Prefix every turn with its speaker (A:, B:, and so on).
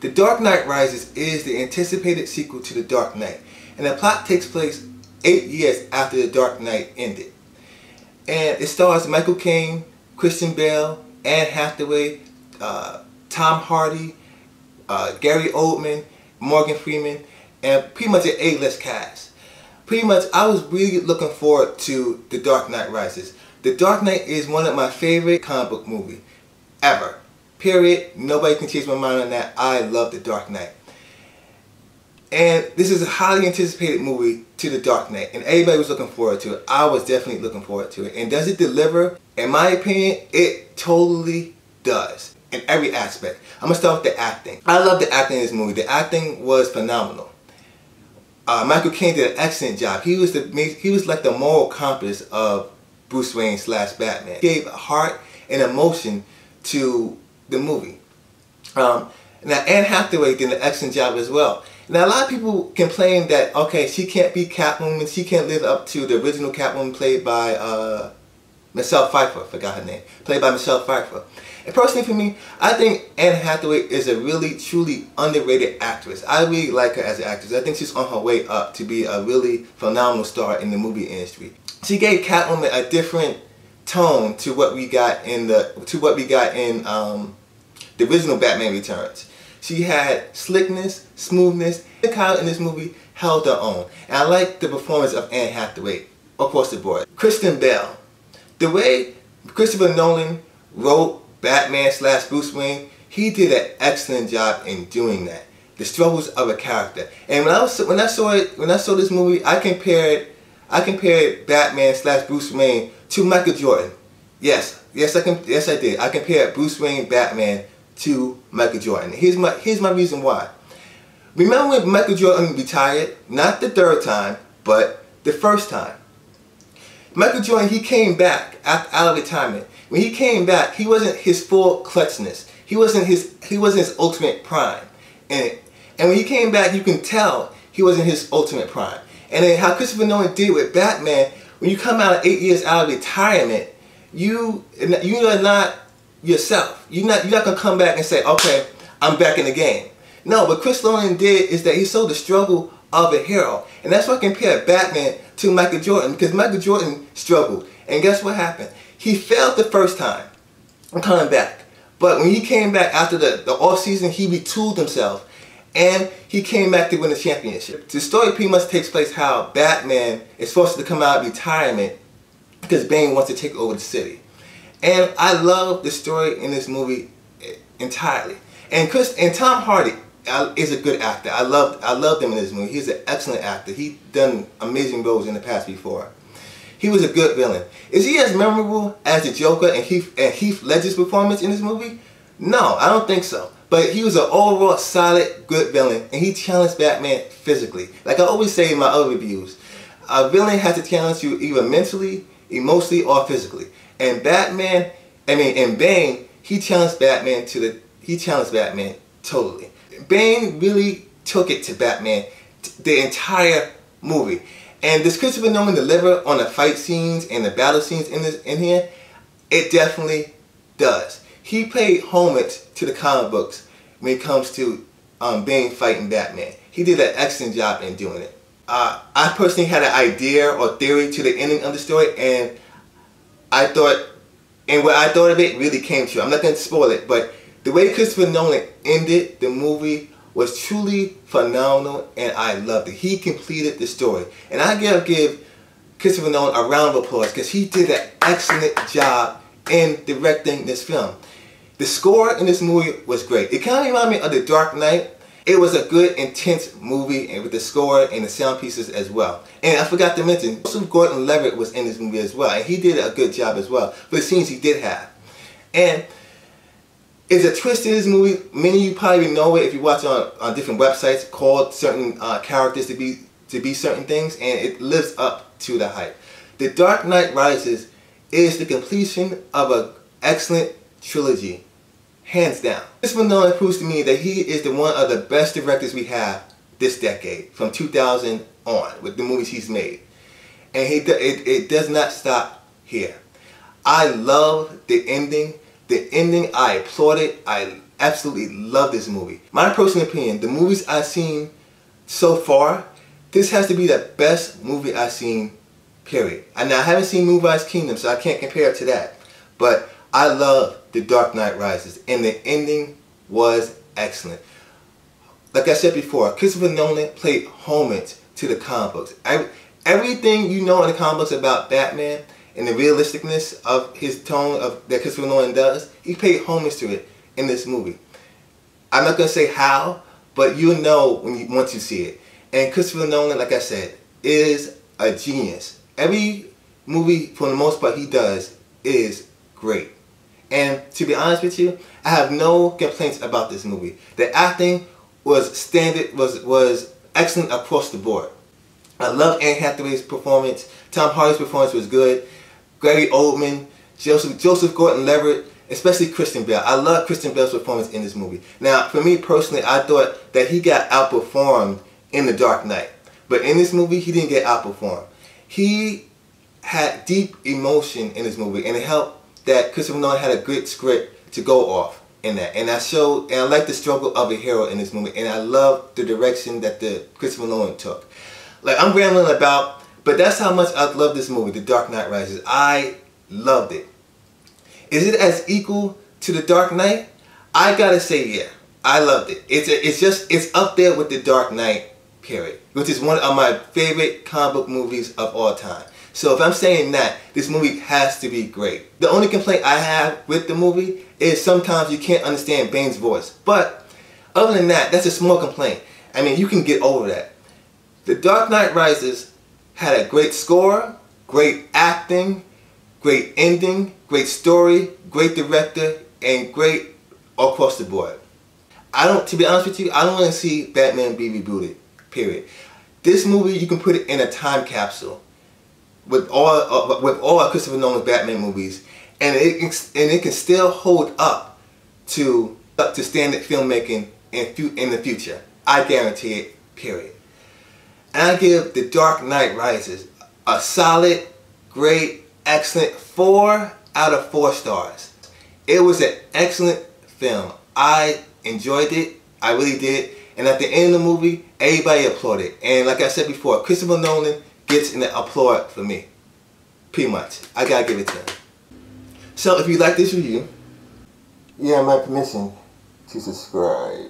A: The Dark Knight Rises is the anticipated sequel to The Dark Knight, and the plot takes place 8 years after The Dark Knight ended. And it stars Michael Caine, Christian Bale, Anne Hathaway, Tom Hardy, Gary Oldman, Morgan Freeman, and pretty much an A-list cast. Pretty much, I was really looking forward to The Dark Knight Rises. The Dark Knight is one of my favorite comic book movies ever. Period. Nobody can change my mind on that. I love The Dark Knight. And this is a highly anticipated movie to The Dark Knight, and everybody was looking forward to it. I was definitely looking forward to it. And does it deliver? In my opinion, it totally does. In every aspect. I'm going to start with the acting. I love the acting in this movie. The acting was phenomenal. Michael Caine did an excellent job. He was like the moral compass of Bruce Wayne / Batman. He gave heart and emotion to the movie. Now Anne Hathaway did an excellent job as well. Now a lot of people complain that, okay, she can't be Catwoman, she can't live up to the original Catwoman played by Michelle Pfeiffer, forgot her name, played by Michelle Pfeiffer. And personally for me, I think Anne Hathaway is a really, truly underrated actress. I really like her as an actress. I think she's on her way up to be a really phenomenal star in the movie industry. She gave Catwoman a different tone to what we got in the original Batman Returns. She had slickness, smoothness. The character in this movie held her own. And I like the performance of Anne Hathaway across the board. Christian Bale. The way Christopher Nolan wrote Batman / Bruce Wayne, he did an excellent job in doing that. The struggles of a character. And when I saw this movie, I compared Batman / Bruce Wayne to Michael Jordan. Yes I did. I compared Bruce Wayne Batman to Michael Jordan. Here's my reason why. Remember when Michael Jordan retired? Not the third time, but the first time. Michael Jordan, he came back out of retirement. When he came back, he wasn't his full clutchness. He wasn't his ultimate prime. And when he came back, you can tell he wasn't his ultimate prime. And then how Christopher Nolan did with Batman, when you come out 8 years out of retirement, you are not yourself. You're not gonna come back and say, okay, I'm back in the game. No, what Chris Nolan did is that he showed the struggle of a hero. And that's why I compare Batman to Michael Jordan, because Michael Jordan struggled. And guess what happened? He failed the first time and coming back. But when he came back after the off season, he retooled himself. And he came back to win the championship. The story pretty much takes place how Batman is forced to come out of retirement because Bane wants to take over the city. And I love the story in this movie entirely. And Tom Hardy is a good actor. I loved him in this movie. He's an excellent actor. He's done amazing roles in the past before. He was a good villain. Is he as memorable as the Joker and Heath Ledger's performance in this movie? No, I don't think so. But he was an overall solid, good villain, and he challenged Batman physically. Like I always say in my other reviews, a villain has to challenge you either mentally, emotionally, or physically. And Bane, he challenged Batman totally. Bane really took it to Batman the entire movie. And does Christopher Nolan deliver on the fight scenes and the battle scenes in here? It definitely does. He paid homage to the comic books when it comes to Bane fighting Batman. He did an excellent job in doing it. I personally had an idea or theory to the ending of the story, and what I thought of it really came true. I'm not going to spoil it, but the way Christopher Nolan ended the movie was truly phenomenal, and I loved it. He completed the story. And I gotta give Christopher Nolan a round of applause because he did an excellent job in directing this film. The score in this movie was great. It kind of reminded me of The Dark Knight. It was a good, intense movie, and with the score and the sound pieces as well. And I forgot to mention, also Gordon-Levitt was in this movie as well, and he did a good job as well for the scenes he did have. And it's a twist in this movie. Many of you probably know it if you watch on different websites, called certain characters to be certain things, and it lives up to the hype. The Dark Knight Rises is the completion of an excellent trilogy, hands down. Christopher Nolan proves to me that he is one of the best directors we have this decade, from 2000 on, with the movies he's made. And it does not stop here. I love the ending. The ending, I applaud it. absolutely love this movie. My personal opinion, the movies I've seen so far, this has to be the best movie I've seen, period. And I haven't seen Moonrise Kingdom, so I can't compare it to that. But I love The Dark Knight Rises, and the ending was excellent. Like I said before, Christopher Nolan played homage to the comic books. Everything you know in the comic books about Batman and the realisticness of his tone that Christopher Nolan does, he paid homage to it in this movie. I'm not going to say how, but you'll know once you see it. And Christopher Nolan, like I said, is a genius. Every movie, for the most part, he does is great. And to be honest with you, I have no complaints about this movie. The acting was was excellent across the board. I love Anne Hathaway's performance. Tom Hardy's performance was good. Gary Oldman, Joseph Gordon-Levitt, especially Christian Bale. I love Christian Bale's performance in this movie. Now, for me personally, I thought that he got outperformed in The Dark Knight. But in this movie, he didn't get outperformed. He had deep emotion in this movie, and it helped that Christopher Nolan had a good script to go off in that. And I like the struggle of a hero in this movie, and I love the direction that Christopher Nolan took. Like, I'm rambling about, but that's how much I love this movie, The Dark Knight Rises. I loved it. Is it as equal to The Dark Knight? I gotta say, yeah. I loved it. It's up there with The Dark Knight, period. Which is one of my favorite comic book movies of all time. So if I'm saying that, this movie has to be great. The only complaint I have with the movie is sometimes you can't understand Bane's voice. But other than that, that's a small complaint. I mean, you can get over that. The Dark Knight Rises had a great score, great acting, great ending, great story, great director, and great across the board. To be honest with you, I don't want to see Batman be rebooted, period. This movie, you can put it in a time capsule with all Christopher Nolan's Batman movies, and it can still hold up to standard filmmaking in the future. I guarantee it, period. And I give The Dark Knight Rises a solid, great, excellent 4 out of 4 stars. It was an excellent film. I enjoyed it. I really did. And at the end of the movie, everybody applauded. And like I said before, Christopher Nolan gets an applaud for me. Pretty much. I gotta give it to him. So if you like this review, you have my permission to subscribe.